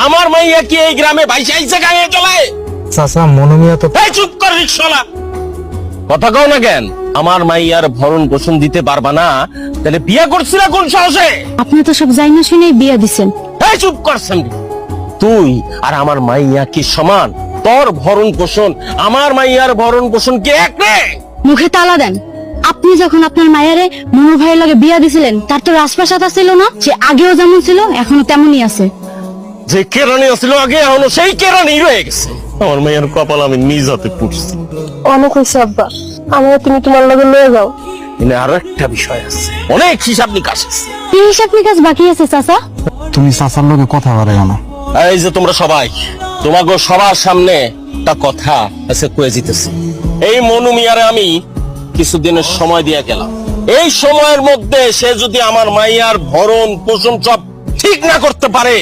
আমার মাইয়া কি এই গ্রামে ভাইসা আইছে গায়ে চলে? চাচা মনোমিয়া তো এই চুপ কর রিকশাওয়ালা, কথা কও না কেন? আমার মাইয়ার ভরণ পোষণ দিতে পারবা না, তাহলে বিয়ে করছিল কোন সাহসে? আপনি তো সব জানি না শুনেই বিয়া দিছেন। এই চুপ করছেন, তুই আর আমার মাইয়া কি সমান? তোর ভরণ পোষণ আমার মাইয়ার ভরণ পোষণ কি এক রে? মুখে তালা দেন। আপনি যখন আপনার মায়েরে মনোর ভাইয়ের লগে বিয়া দিছিলেন, তার তো রাজপ্রাসাদ ছিল না? সে আগেও যেমন ছিল এখনো তেমনই আছে। যে কেরানি ছিল আগে এখনো সেই কেরানি রয়ে গেছে। আমার মাইয়ার কপাল আমি নিজ হাতে পুড়ছি। অনেক হয়েছে আব্বা, আমরা তুমি তোমার লগে লয়ে যাও। কিন্তু আরো একটা বিষয় আছে, অনেক হিসাব নিকাশ আছে। কি হিসাব নিকাশ বাকি আছে চাচা? তুমি চাচার লগে কথা বাড়াইও না। এই যে তোমরা সবাই, তোমাকে সবার সামনে একটা কথা আছে কয়ে জিতেছি। এই মনু মিয়ারে আমি কিছুদিনের সময় দিয়ে গেলাম। এই সময়ের মধ্যে সে যদি আমার মাইয়ার ভরণ পোষণ সব ঠিক না করতে পারে,